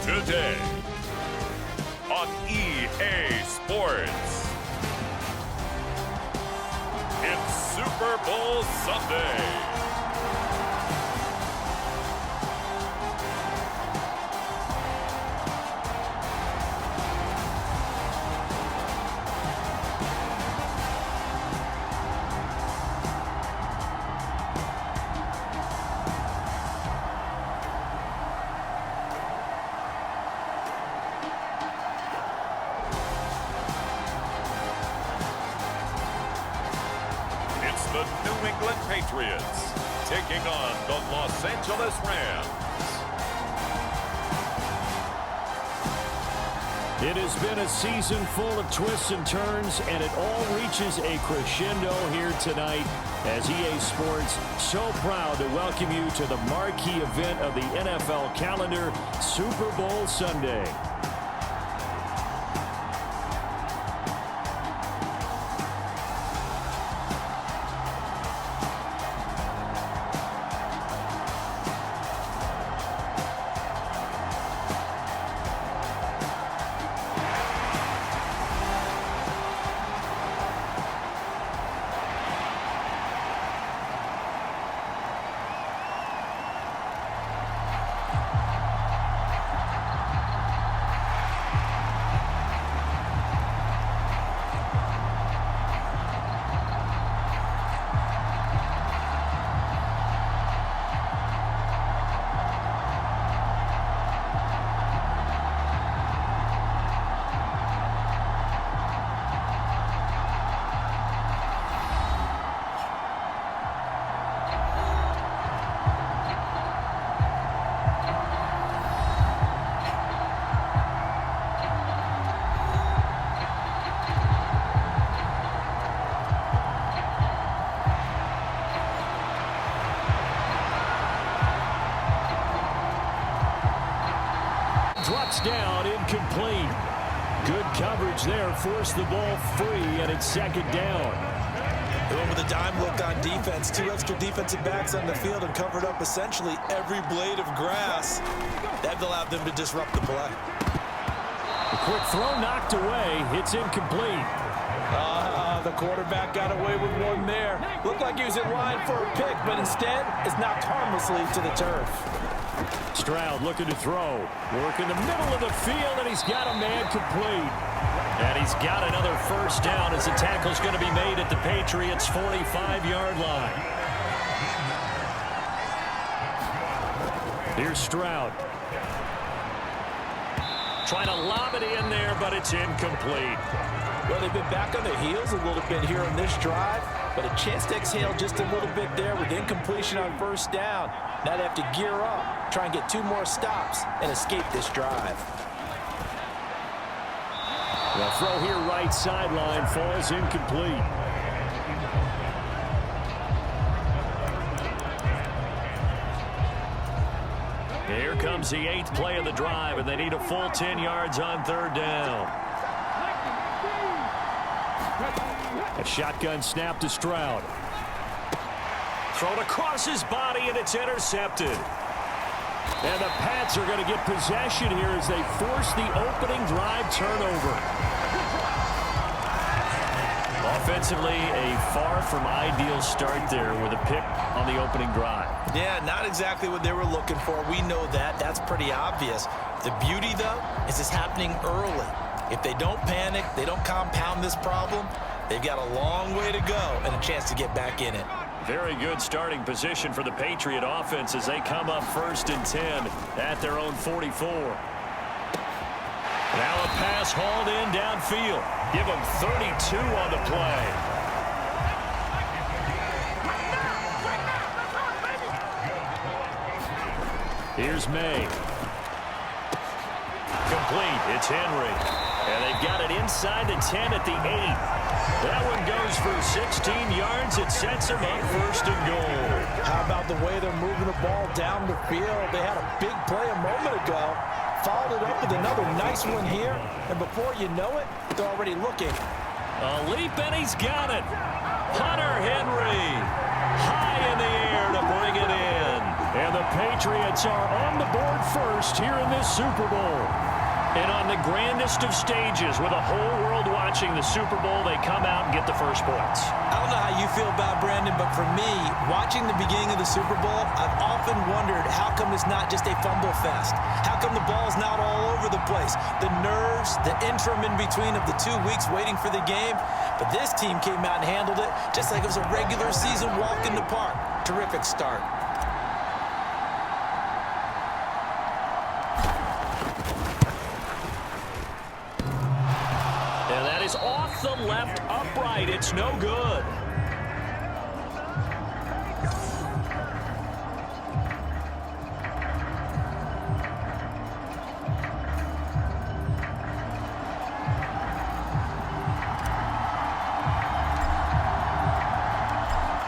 Today on EA Sports, it's Super Bowl Sunday. The New England Patriots taking on the Los Angeles Rams. It has been a season full of twists and turns, and it all reaches a crescendo here tonight as EA Sports so proud to welcome you to the marquee event of the NFL calendar, Super Bowl Sunday. Drops down, incomplete. Good coverage there, forced the ball free, and it's second down. Going with a dime look on defense. Two extra defensive backs on the field and covered up essentially every blade of grass. That allowed them to disrupt the play. A quick throw knocked away. It's incomplete. The quarterback got away with one there. Looked like he was in line for a pick, but instead is knocked harmlessly to the turf. Stroud looking to throw. Work in the middle of the field, and he's got a man complete. And he's got another first down as the tackle's going to be made at the Patriots' 45-yard line. Here's Stroud. Trying to lob it in there, but it's incomplete. Well, they've been back on their heels a little bit here on this drive, but a chance to exhale just a little bit there with incompletion on first down. Now they have to gear up, try and get two more stops, and escape this drive. The throw here right sideline falls incomplete. Here comes the 8th play of the drive, and they need a full 10 yards on third down. A shotgun snap to Stroud. Thrown across his body, and it's intercepted. And the Pats are going to get possession here as they force the opening drive turnover. Offensively, a far from ideal start there with a pick on the opening drive. Yeah, not exactly what they were looking for. We know that. That's pretty obvious. The beauty, though, is it's happening early. If they don't panic, they don't compound this problem, they've got a long way to go and a chance to get back in it. Very good starting position for the Patriot offense as they come up 1st and 10 at their own 44. Now a pass hauled in downfield. Give them 32 on the play. Here's May. Complete. It's Henry. And they've got it inside the 10 at the 8. That one goes for 16 yards. It sets them up 1st and goal. How about the way they're moving the ball down the field? They had a big play a moment ago. Followed it up with another nice one here. And before you know it, they're already looking. A leap, and he's got it. Hunter Henry. High in the air to bring it in. And the Patriots are on the board first here in this Super Bowl. And on the grandest of stages, with a whole world watching the Super Bowl, they come out and get the first points. I don't know how you feel about Brandon, but for me, watching the beginning of the Super Bowl, I've often wondered how come it's not just a fumble fest? How come the ball's not all over the place? The nerves, the interim in between of the 2 weeks waiting for the game. But this team came out and handled it just like it was a regular season walk in the park. Terrific start. Off the left upright. It's no good.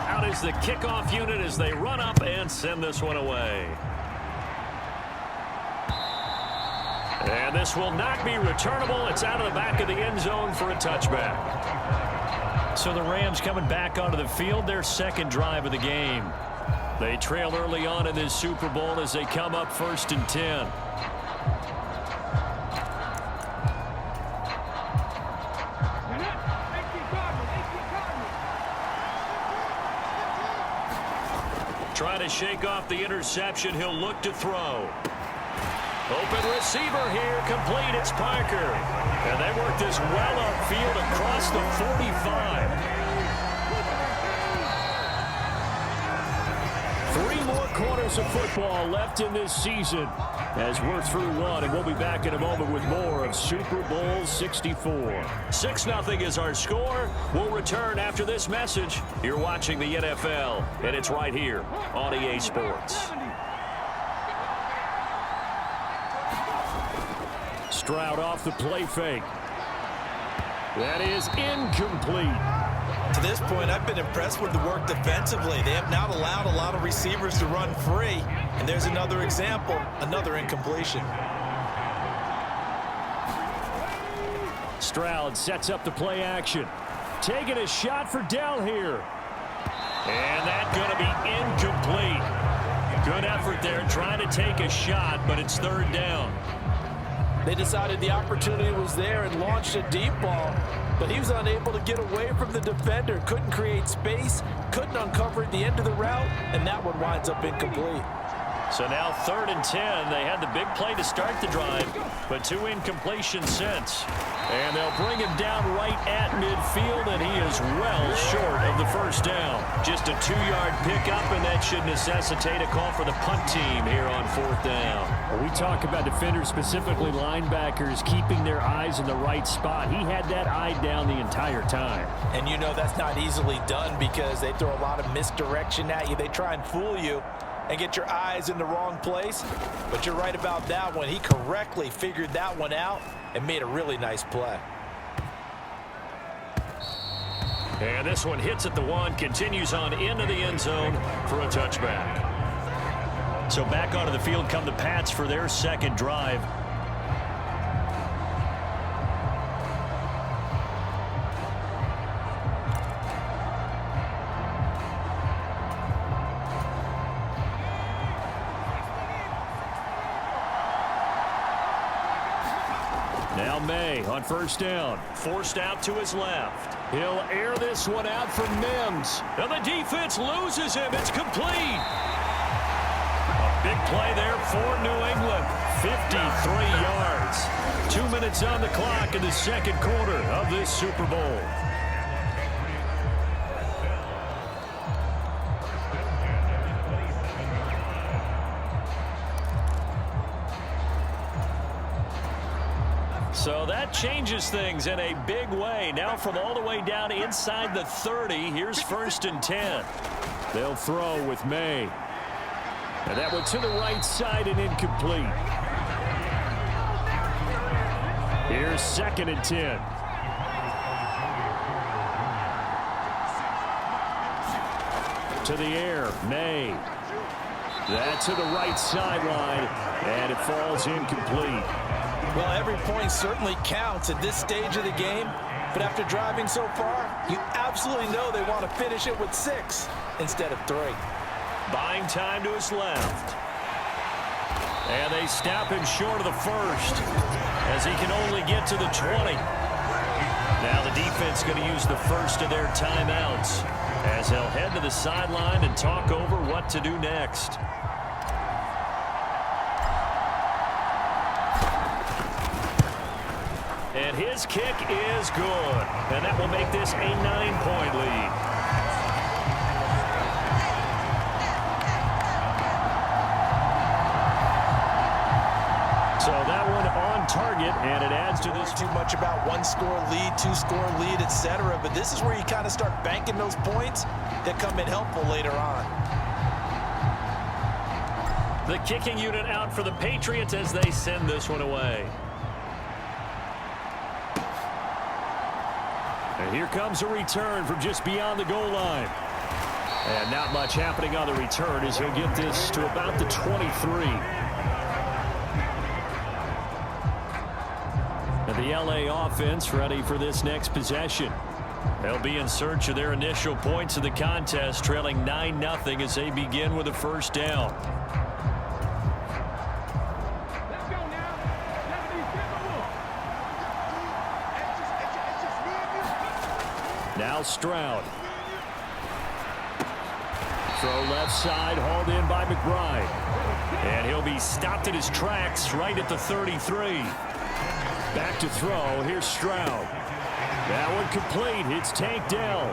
Out is the kickoff unit as they run up and send this one away. And this will not be returnable. It's out of the back of the end zone for a touchback. So the Rams coming back onto the field, their second drive of the game. They trail early on in this Super Bowl as they come up 1st and 10. Trying to shake off the interception. He'll look to throw. Open receiver here, complete, it's Parker. And they work this well upfield across the 45. 3 more quarters of football left in this season as we're through one, and we'll be back in a moment with more of Super Bowl 64. 6-0 is our score. We'll return after this message. You're watching the NFL, and it's right here on EA Sports. Stroud off the play fake. That is incomplete. To this point, I've been impressed with the work defensively. They have not allowed a lot of receivers to run free. And there's another example, another incompletion. Stroud sets up the play action. Taking a shot for Dell here. And that's going to be incomplete. Good effort there trying to take a shot, but it's 3rd down. They decided the opportunity was there and launched a deep ball, but he was unable to get away from the defender, couldn't create space, couldn't uncover at the end of the route, and that one winds up incomplete. So now 3rd and 10. They had the big play to start the drive, but 2 incompletions since. And they'll bring him down right at midfield, and he is well short of the 1st down. Just a 2-yard pickup, and that should necessitate a call for the punt team here on 4th down. Well, we talk about defenders, specifically linebackers, keeping their eyes in the right spot. He had that eye down the entire time. And you know that's not easily done because they throw a lot of misdirection at you. They try and fool you and get your eyes in the wrong place. But you're right about that one. He correctly figured that one out and made a really nice play. And this one hits at the 1, continues on into the end zone for a touchback. So back onto the field come the Pats for their second drive. Now May on 1st down. Forced out to his left. He'll air this one out for Mims. And the defense loses him. It's complete. A big play there for New England. 53 yards. 2 minutes on the clock in the second quarter of this Super Bowl. So that changes things in a big way. Now from all the way down inside the 30, here's 1st and 10. They'll throw with May. And that one to the right side and incomplete. Here's 2nd and 10. To the air, May. That to the right sideline, and it falls incomplete. Well, every point certainly counts at this stage of the game, but after driving so far, you absolutely know they want to finish it with 6 instead of 3. Buying time to his left. And they stop him short of the first as he can only get to the 20. Now the defense going to use the first of their timeouts as they'll head to the sideline and talk over what to do next. And his kick is good. And that will make this a 9-point lead. So that one on target, and it adds to this. Too much about one-score lead, two-score lead, etc. But this is where you kind of start banking those points that come in helpful later on. The kicking unit out for the Patriots as they send this one away. And here comes a return from just beyond the goal line. And not much happening on the return as he'll get this to about the 23. And the LA offense ready for this next possession. They'll be in search of their initial points of the contest, trailing 9-0 as they begin with a first down. Now Stroud. Throw left side, hauled in by McBride. And he'll be stopped in his tracks right at the 33. Back to throw. Here's Stroud. That one complete. It's Tank Dell.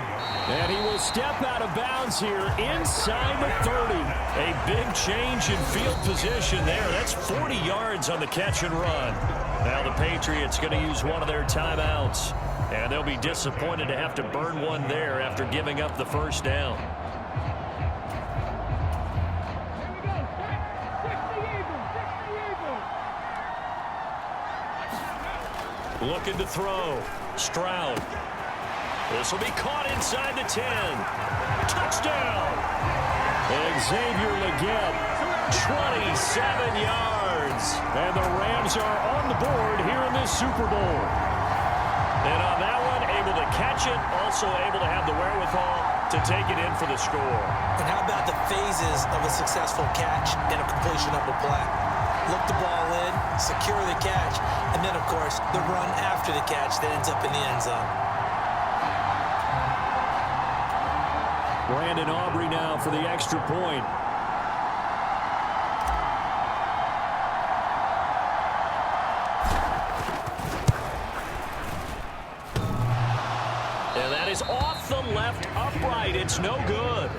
And he will step out of bounds here inside the 30. A big change in field position there. That's 40 yards on the catch and run. Now the Patriots going to use one of their timeouts. And they'll be disappointed to have to burn one there after giving up the first down. Looking to throw. Stroud. This will be caught inside the 10. Touchdown. Xavier Legette, 27 yards. And the Rams are on the board here in this Super Bowl. And on that one, able to catch it, also able to have the wherewithal to take it in for the score. And how about the phases of a successful catch and a completion of a play? Look the ball in, secure the catch, and then, of course, the run after the catch that ends up in the end zone. Brandon Aubrey now for the extra point. And that is off the left upright. It's no good.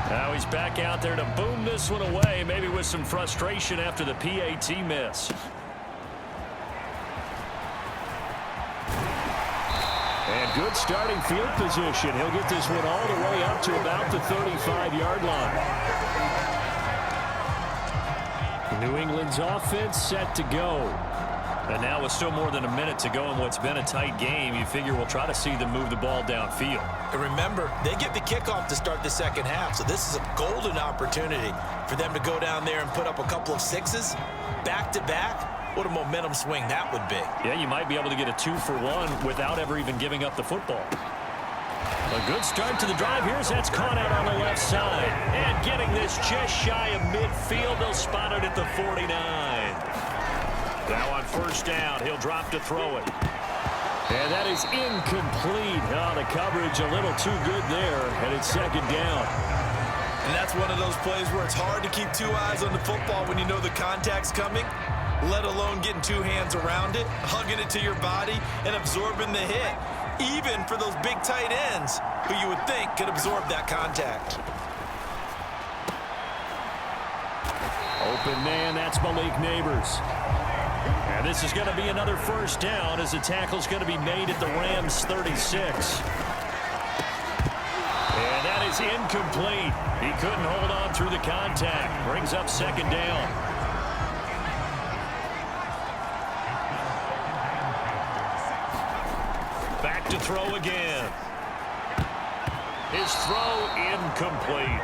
Now he's back out there to boom this one away, maybe with some frustration after the PAT miss. And good starting field position. He'll get this one all the way up to about the 35-yard line. New England's offense set to go. And now with still more than a minute to go in what's been a tight game, you figure we'll try to see them move the ball downfield. And remember, they get the kickoff to start the second half, so this is a golden opportunity for them to go down there and put up a couple of sixes back-to-back. What a momentum swing that would be. Yeah, you might be able to get a 2-for-1 without ever even giving up the football. A good start to the drive here as that's caught out on the left side. And getting this just shy of midfield, they'll spot it at the 49. Now on first down, he'll drop to throw it. And that is incomplete. Oh, the coverage a little too good there, and it's second down. And that's one of those plays where it's hard to keep two eyes on the football when you know the contact's coming, let alone getting two hands around it, hugging it to your body, and absorbing the hit, even for those big tight ends who you would think could absorb that contact. Open man, that's Malik Neighbors. And this is going to be another first down as the tackle's going to be made at the Rams' 36. And that is incomplete. He couldn't hold on through the contact. Brings up second down. Back to throw again. His throw incomplete.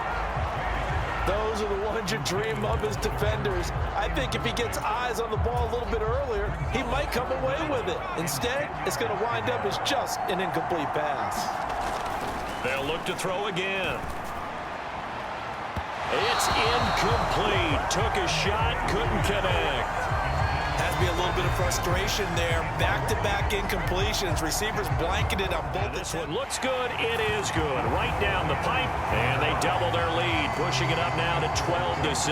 Those are the ones you dream of as defenders. I think if he gets eyes on the ball a little bit earlier, he might come away with it. Instead, it's going to wind up as just an incomplete pass. They'll look to throw again. It's incomplete. Took a shot, couldn't connect. Has to be a little bit of frustration there. Back-to-back incompletions. Receivers blanketed on both. This one looks good. It is good. Right down the pipe. And they double their lead, pushing it up now to 12-6.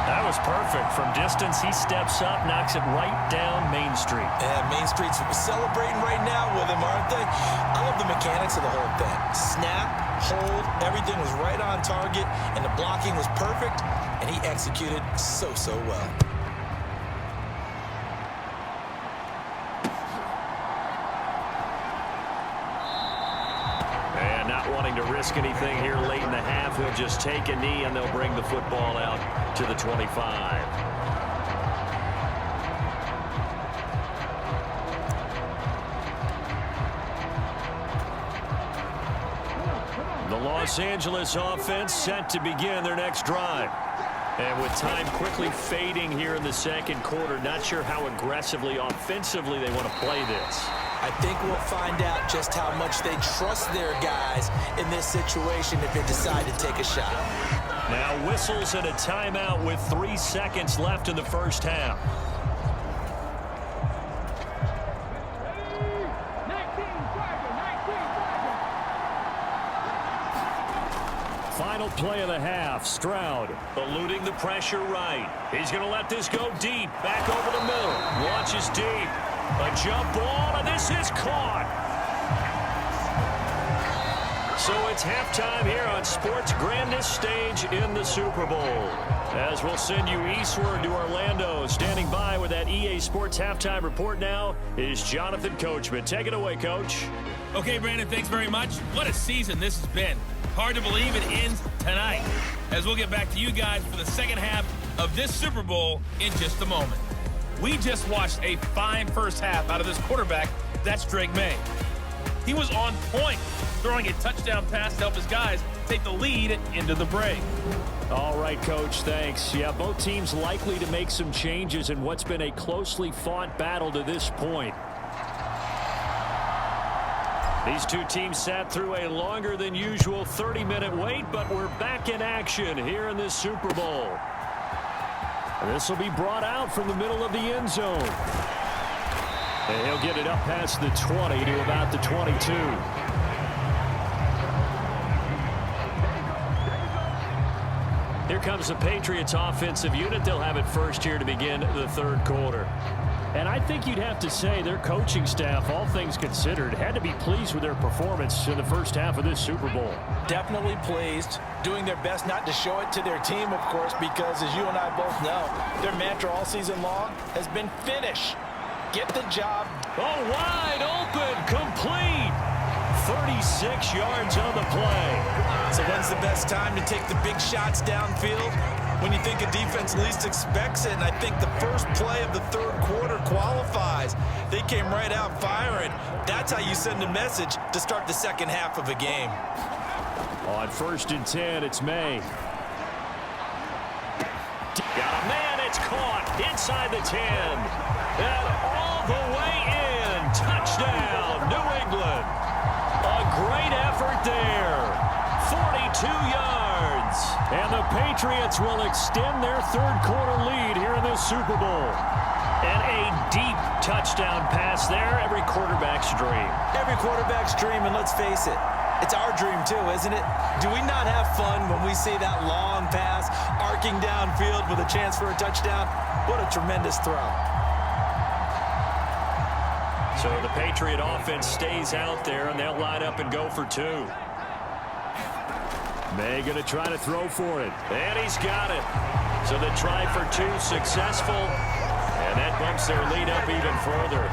That was perfect. From distance, he steps up, knocks it right down Main Street. Yeah, Main Street's celebrating right now with him, aren't they? I love the mechanics of the whole thing. Snap, hold, everything was right on target, and the blocking was perfect, and he executed so well. And not wanting to risk anything here late in the half, he'll just take a knee, and they'll bring the football out to the 25. The Los Angeles offense set to begin their next drive. And with time quickly fading here in the second quarter, not sure how aggressively, offensively they want to play this. I think we'll find out just how much they trust their guys in this situation if they decide to take a shot. Now whistles and a timeout with 3 seconds left in the first half. Final play of the half. Stroud eluding the pressure right. He's going to let this go deep. Back over the middle. Launches deep. A jump ball, and this is caught. So it's halftime here on sports' grandest stage in the Super Bowl. As we'll send you eastward to Orlando. Standing by with that EA Sports halftime report now is Jonathan Coachman. Take it away, Coach. Okay, Brandon, thanks very much. What a season this has been. Hard to believe it ends tonight, as we'll get back to you guys for the second half of this Super Bowl in just a moment. We just watched a fine first half out of this quarterback. That's Drake May. He was on point, throwing a touchdown pass to help his guys take the lead into the break. All right, Coach, thanks. Yeah, both teams likely to make some changes in what's been a closely fought battle to this point. These two teams sat through a longer than usual 30-minute wait, but we're back in action here in this Super Bowl. This will be brought out from the middle of the end zone. And he'll get it up past the 20 to about the 22. Here comes the Patriots offensive unit. They'll have it first here to begin the third quarter. And I think you'd have to say their coaching staff, all things considered, had to be pleased with their performance in the first half of this Super Bowl. Definitely pleased, doing their best not to show it to their team, of course, because as you and I both know, their mantra all season long has been finish. Get the job. Oh, wide open, complete. 36 yards on the play. So when's the best time to take the big shots downfield? When you think a defense least expects it, and I think the first play of the third quarter qualifies. They came right out firing. That's how you send a message to start the second half of a game. On 1st and 10, it's May. Got a man, it's caught inside the 10. And all the way in. Touchdown, New England. A great effort there. 42 yards. And the Patriots will extend their third quarter lead here in this Super Bowl. And a deep touchdown pass there. Every quarterback's dream. Every quarterback's dream, and let's face it, it's our dream too, isn't it? Do we not have fun when we see that long pass arcing downfield with a chance for a touchdown? What a tremendous throw. So the Patriot offense stays out there, and they'll line up and go for two. May going to try to throw for it. And he's got it. So the try for two successful. And that bumps their lead up even further.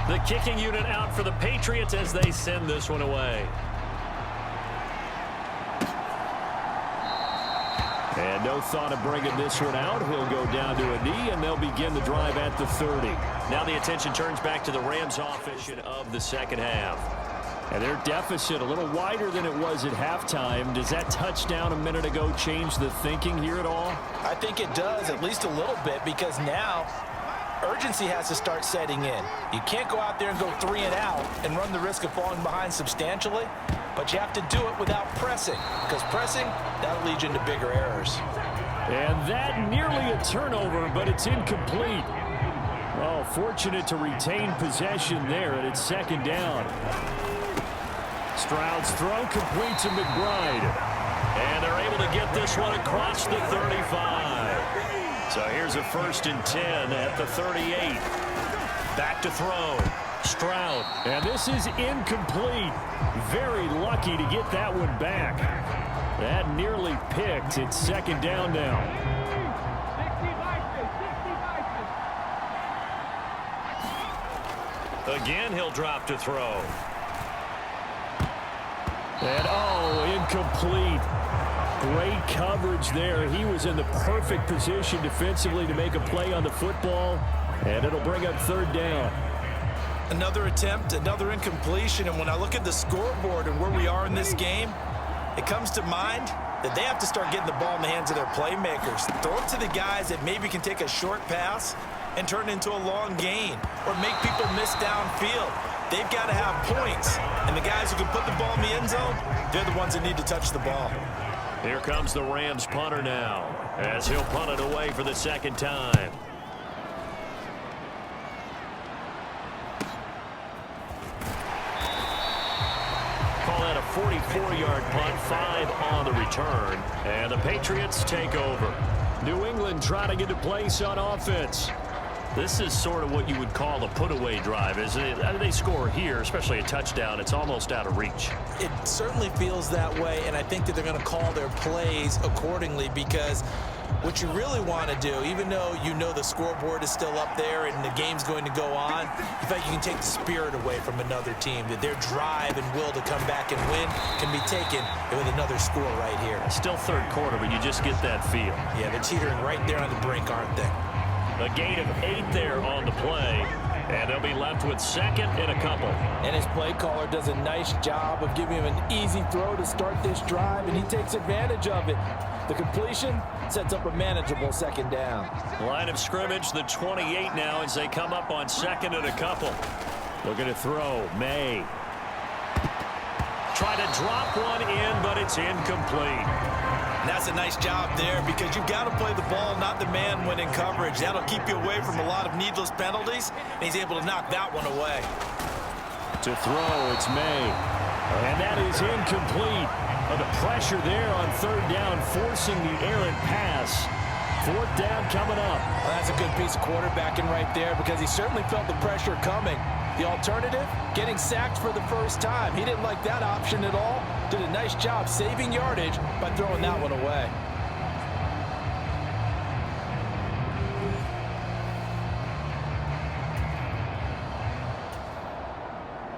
The kicking unit out for the Patriots as they send this one away. And no thought of bringing this one out. He'll go down to a knee, and they'll begin the drive at the 30. Now the attention turns back to the Rams offense of the second half. And their deficit a little wider than it was at halftime. Does that touchdown a minute ago change the thinking here at all? I think it does, at least a little bit, because now urgency has to start setting in. You can't go out there and go 3 and out and run the risk of falling behind substantially, but you have to do it without pressing, because pressing, that'll lead you into bigger errors. And that nearly a turnover, but it's incomplete. Oh, fortunate to retain possession there, and it's second down. Stroud's throw complete to McBride. And they're able to get this one across the 35. So here's a 1st and 10 at the 38. Back to throw. Stroud. And this is incomplete. Very lucky to get that one back. That nearly picked. It's second down now. Again, he'll drop to throw. And, oh, incomplete. Great coverage there. He was in the perfect position defensively to make a play on the football, and it'll bring up 3rd down. Another attempt, another incompletion, and when I look at the scoreboard and where we are in this game, it comes to mind that they have to start getting the ball in the hands of their playmakers. Throw it to the guys that maybe can take a short pass and turn it into a long gain or make people miss downfield. They've got to have points, and the guys who can put the ball in the end zone, they're the ones that need to touch the ball. Here comes the Rams punter now, as he'll punt it away for the second time. Call that a 44-yard punt, 5 on the return, and the Patriots take over. New England trying to get a place on offense. This is sort of what you would call a put-away drive, isn't it? They score here, especially a touchdown. It's almost out of reach. It certainly feels that way, and I think that they're going to call their plays accordingly, because what you really want to do, even though you know the scoreboard is still up there and the game's going to go on, in fact, you can take the spirit away from another team, that their drive and will to come back and win can be taken with another score right here. Still 3rd quarter, but you just get that feel. Yeah, they're teetering right there on the brink, aren't they? A gain of 8 there on the play, and they'll be left with 2nd and a couple. And his play caller does a nice job of giving him an easy throw to start this drive, and he takes advantage of it. The completion sets up a manageable 2nd down. Line of scrimmage, the 28 now, as they come up on 2nd and a couple. Looking to throw. May. Try to drop one in, but it's incomplete. And that's a nice job there, because you've got to play the ball, not the man when in coverage. That'll keep you away from a lot of needless penalties, and he's able to knock that one away. To throw, it's May. And that is incomplete. The pressure there on 3rd down, forcing the errant pass. 4th down coming up. Well, that's a good piece of quarterbacking right there, because he certainly felt the pressure coming. The alternative, getting sacked for the first time. He didn't like that option at all. Did a nice job saving yardage by throwing that one away.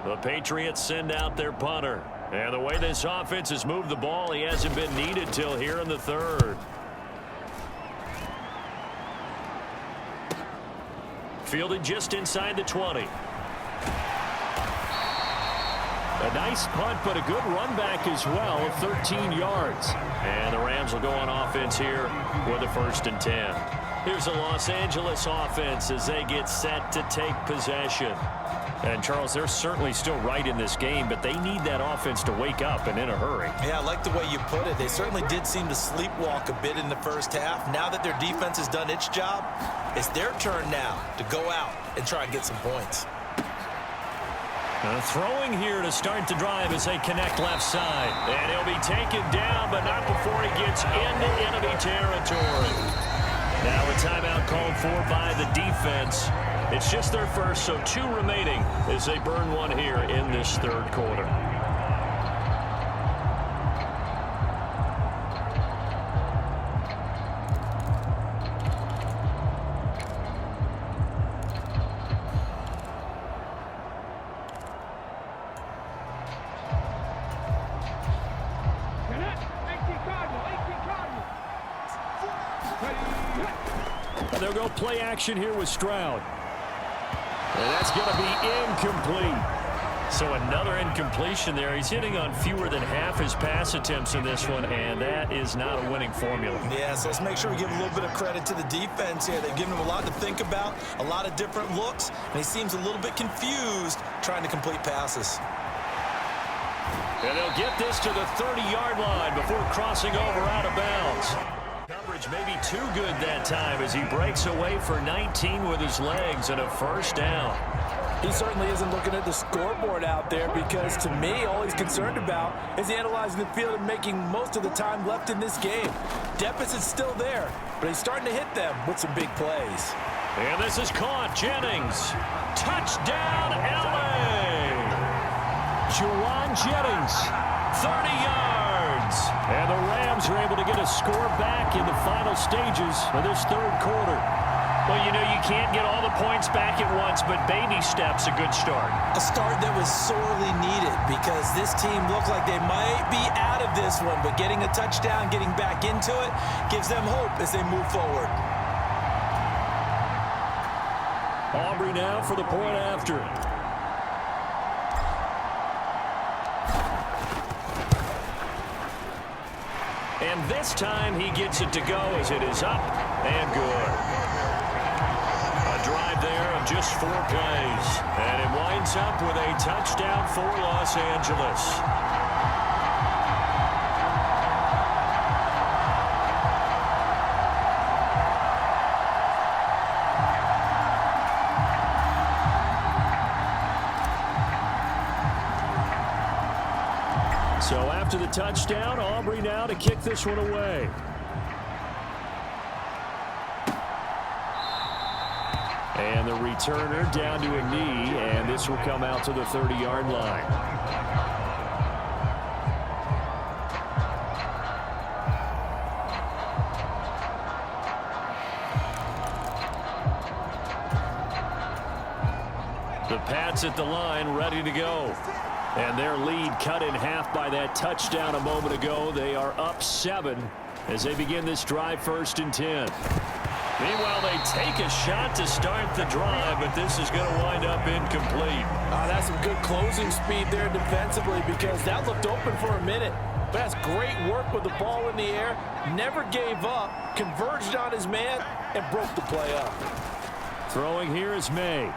The Patriots send out their punter. And the way this offense has moved the ball, he hasn't been needed till here in the 3rd. Fielded just inside the 20. A nice punt, but a good run back as well of 13 yards. And the Rams will go on offense here with a 1st and 10. Here's the Los Angeles offense as they get set to take possession. And, Charles, they're certainly still right in this game, but they need that offense to wake up and in a hurry. Yeah, I like the way you put it. They certainly did seem to sleepwalk a bit in the first half. Now that their defense has done its job, it's their turn now to go out and try and get some points. Throwing here to start the drive as they connect left side. And he'll be taken down, but not before he gets into enemy territory. Now a timeout called for by the defense. It's just their first, so 2 remaining as they burn one here in this 3rd quarter. they'll go play action here with Stroud. And that's going to be incomplete. So another incompletion there. He's hitting on fewer than half his pass attempts in this one, and that is not a winning formula. Yeah, so let's make sure we give a little bit of credit to the defense here. They've given him a lot to think about, a lot of different looks, and he seems a little bit confused trying to complete passes. And they'll get this to the 30-yard line before crossing over out of bounds. Coverage may be too good that time as he breaks away for 19 with his legs and a first down. He certainly isn't looking at the scoreboard out there because, to me, all he's concerned about is analyzing the field and making most of the time left in this game. Deficit's still there, but he's starting to hit them with some big plays. And this is caught. Jennings. Touchdown, L.A. Juwan Jennings, 30 yards. and the Rams are able to get a score back in the final stages of this third quarter. Well, you know, you can't get all the points back at once, but baby steps, a good start. A start that was sorely needed because this team looked like they might be out of this one, but getting a touchdown, getting back into it, gives them hope as they move forward. Aubrey now for the point after. And this time he gets it to go as it is up and good. A drive there of just 4 plays. And it winds up with a touchdown for Los Angeles. So after the touchdown, Aubrey now to kick this one away. And the returner down to a knee, and this will come out to the 30-yard line. The Pats at the line, ready to go. And their lead cut in half by that touchdown a moment ago. They are up 7 as they begin this drive, 1st and 10. Meanwhile, they take a shot to start the drive, but this is going to wind up incomplete. That's some good closing speed there defensively because that looked open for a minute. But that's great work with the ball in the air. Never gave up, converged on his man, and broke the play up. Throwing here is May.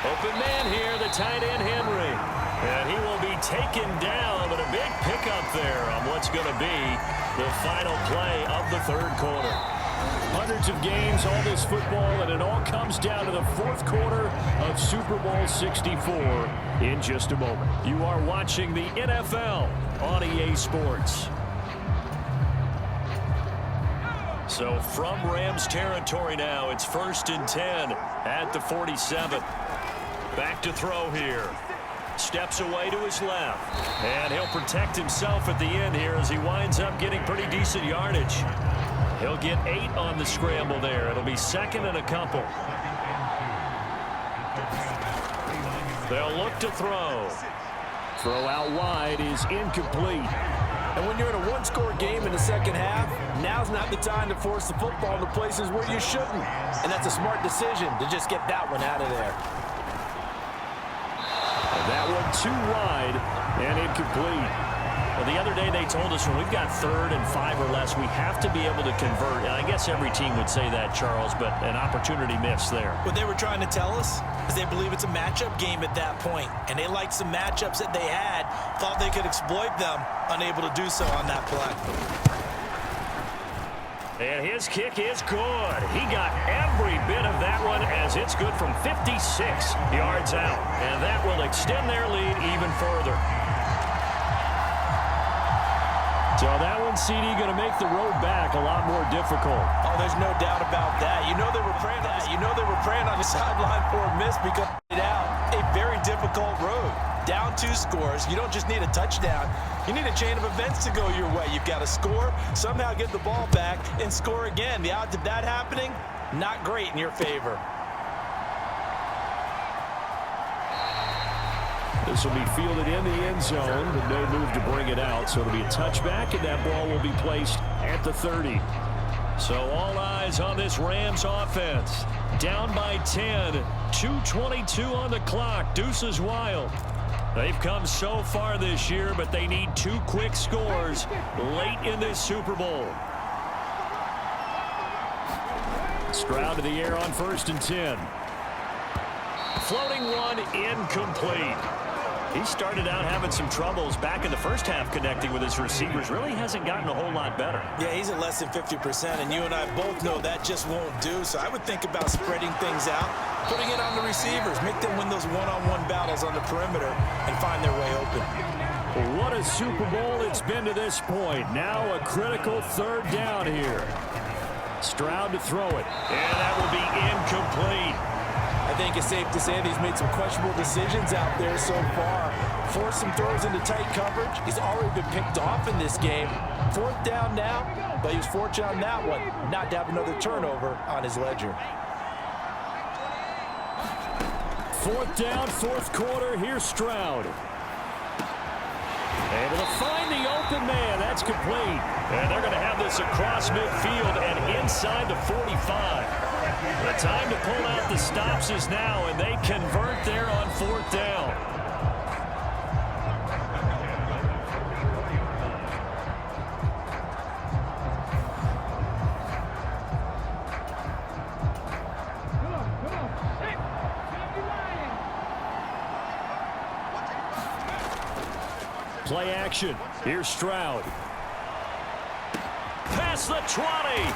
Open man here, the tight end Henry. And he will be taken down, but a big pickup there on what's going to be the final play of the third quarter. Hundreds of games, all this football, and it all comes down to the fourth quarter of Super Bowl 64 in just a moment. You are watching the NFL on EA Sports. So from Rams territory now, it's 1st and 10 at the 47. Back to throw here. Steps away to his left. And he'll protect himself at the end here as he winds up getting pretty decent yardage. He'll get 8 on the scramble there. It'll be 2nd and a couple. They'll look to throw. Throw out wide is incomplete. And when you're in a one-score game in the second half, now's not the time to force the football into places where you shouldn't. And that's a smart decision to just get that one out of there. That one too wide and incomplete. Well, the other day they told us when we've got 3rd and 5 or less, we have to be able to convert. And I guess every team would say that, Charles, but an opportunity missed there. What they were trying to tell us is they believe it's a matchup game at that point, and they liked some matchups that they had, thought they could exploit them, unable to do so on that play. And his kick is good. He got every bit of that one as it's good from 56 yards out. And that will extend their lead even further. So that one, CD, going to make the road back a lot more difficult. Oh, there's no doubt about that. You know they were praying on that. You know they were praying on the sideline for a miss because it out a very difficult road. Down 2 scores. You don't just need a touchdown. You need a chain of events to go your way. You've got to score, somehow get the ball back, and score again. The odds of that happening, not great in your favor. This will be fielded in the end zone, but no move to bring it out. So it'll be a touchback, and that ball will be placed at the 30. So all eyes on this Rams offense. Down by 10, 2:22 on the clock. Deuce is wild. They've come so far this year, but they need 2 quick scores late in this Super Bowl. Stroud to the air on 1st and 10. Floating one, incomplete. He started out having some troubles back in the first half connecting with his receivers. Really hasn't gotten a whole lot better. Yeah, he's at less than 50%, and you and I both know that just won't do. So I would think about spreading things out, putting it on the receivers, make them win those one-on-one battles on the perimeter and find their way open. What a Super Bowl it's been to this point. Now a critical 3rd down here. Stroud to throw it. And that will be incomplete. I think it's safe to say that he's made some questionable decisions out there so far. Forced some throws into tight coverage. He's already been picked off in this game. 4th down now, but he was fortunate on that one not to have another turnover on his ledger. 4th down, 4th quarter. Here's Stroud. Able to find the open man. That's complete. And they're going to have this across midfield and inside the 45. The time to pull out the stops is now, and they convert there on 4th down. Play action. Here's Stroud. Past the 20.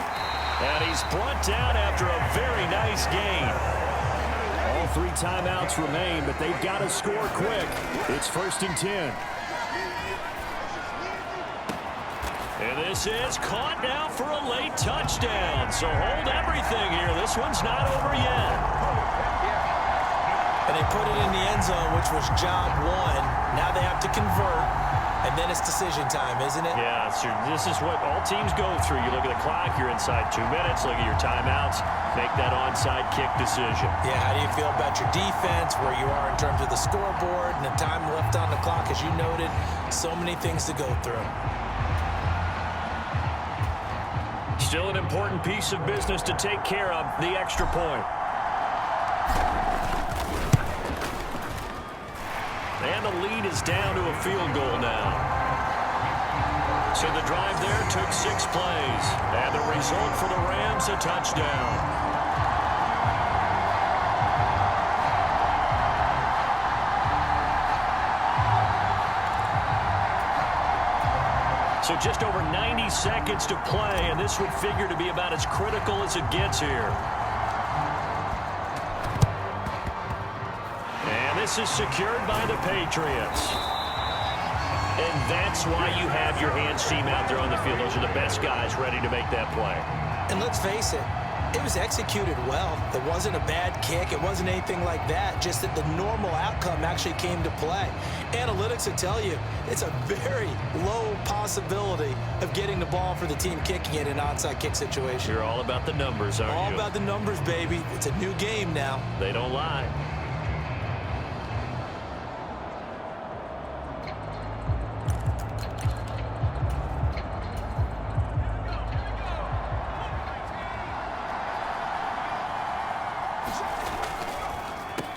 And he's brought down after a very nice gain. All 3 timeouts remain, but they've got to score quick. It's 1st and 10. And this is caught now for a late touchdown. So hold everything here. This one's not over yet. And they put it in the end zone, which was job 1. Now they have to convert. And then it's decision time, isn't it? Yeah, so this is what all teams go through. You look at the clock, you're inside 2 minutes, look at your timeouts, make that onside kick decision. Yeah, how do you feel about your defense, where you are in terms of the scoreboard, and the time left on the clock, as you noted, so many things to go through. Still an important piece of business to take care of, the extra point. And the lead is down to a field goal now. So the drive there took 6 plays. And the result for the Rams, a touchdown. So just over 90 seconds to play, and this would figure to be about as critical as it gets here. This is secured by the Patriots. And that's why you have your hands team out there on the field. Those are the best guys ready to make that play. And let's face it, it was executed well. It wasn't a bad kick. It wasn't anything like that. Just that the normal outcome actually came to play. Analytics will tell you it's a very low possibility of getting the ball for the team kicking it in an onside kick situation. You're all about the numbers, aren't you? All about the numbers, baby. It's a new game now. They don't lie.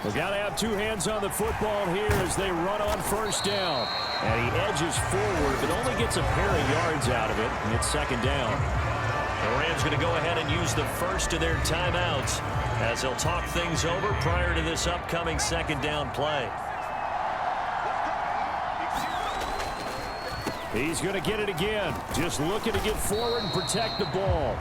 We've got to have 2 hands on the football here as they run on 1st down. And he edges forward, but only gets a pair of yards out of it, and it's 2nd down. The Rams going to go ahead and use the first of their timeouts as they'll talk things over prior to this upcoming 2nd down play. He's going to get it again. Just looking to get forward and protect the ball.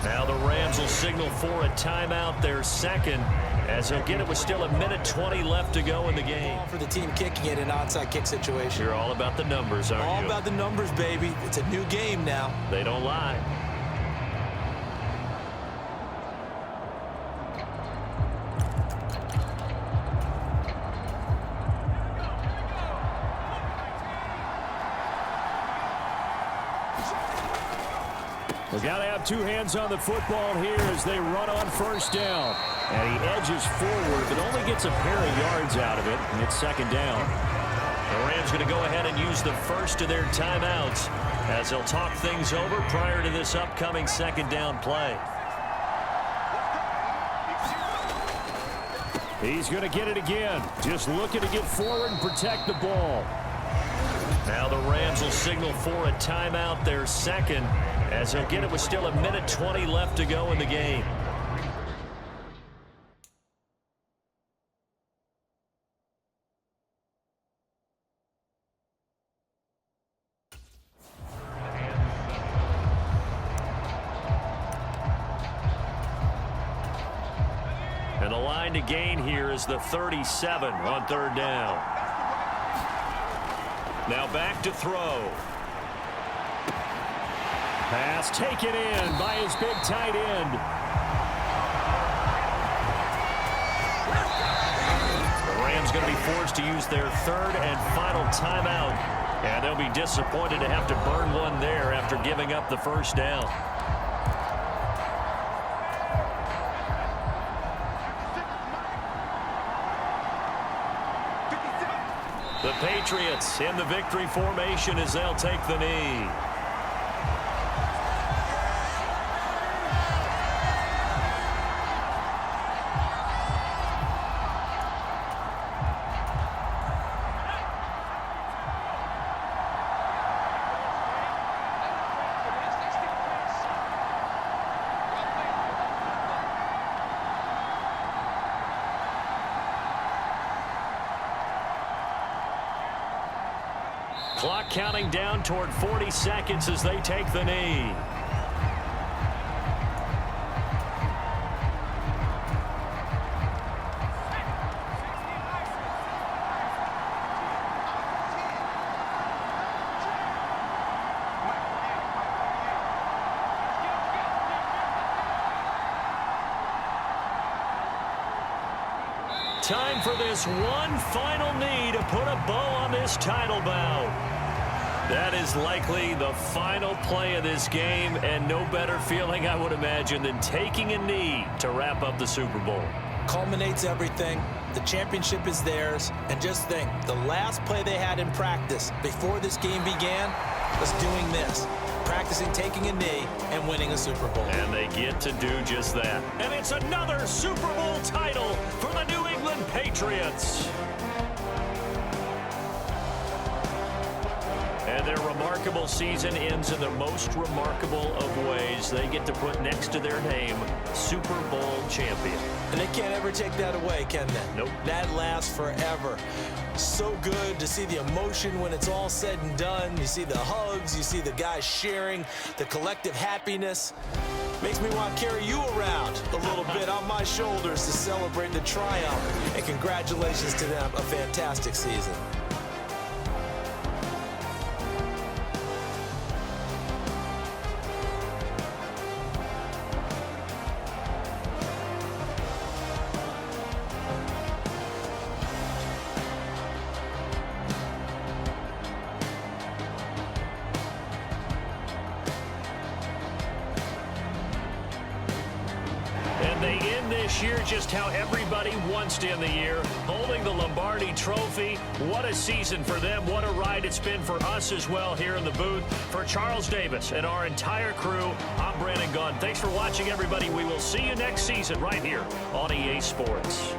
Now the Rams will signal for a timeout, their 2nd, as they'll get it with still 1:20 left to go in the game. For the team kicking it in an onside kick situation. You're all about the numbers, aren't you? All about the numbers, baby. It's a new game now. They don't lie. We've got to have 2 hands on the football here as they run on 1st down. And he edges forward, but only gets a pair of yards out of it, and it's 2nd down. The Rams going to go ahead and use the first of their timeouts as they'll talk things over prior to this upcoming second down play. He's going to get it again. Just looking to get forward and protect the ball. Now the Rams will signal for a timeout, their second, as he'll get it with still 1:20 left to go in the game. And the line to gain here is the 37 on third down. Now back to throw. Pass taken in by his big tight end. The Rams going to be forced to use their third and final timeout. And they'll be disappointed to have to burn one there after giving up the first down. The Patriots in the victory formation as they'll take the knee. Clock counting down toward 40 seconds as they take the knee. Time for this one final knee to put a bow on this title bout. That is likely the final play of this game, and no better feeling, I would imagine, than taking a knee to wrap up the Super Bowl. Culminates everything. The championship is theirs. And just think, the last play they had in practice before this game began was doing this. Practicing taking a knee and winning a Super Bowl. And they get to do just that. And it's another Super Bowl title for the New England Patriots. And their remarkable season ends in the most remarkable of ways. They get to put next to their name, Super Bowl champion. And they can't ever take that away, can they? Nope. That lasts forever. So good to see the emotion when it's all said and done. You see the hugs, you see the guys sharing, the collective happiness. Makes me want to carry you around a little bit on my shoulders to celebrate the triumph. And congratulations to them, a fantastic season. They end this year just how everybody wants to end the year, holding the Lombardi Trophy. What a season for them. What a ride it's been for us as well here in the booth. For Charles Davis and our entire crew, I'm Brandon Gunn. Thanks for watching, everybody. We will see you next season right here on EA Sports.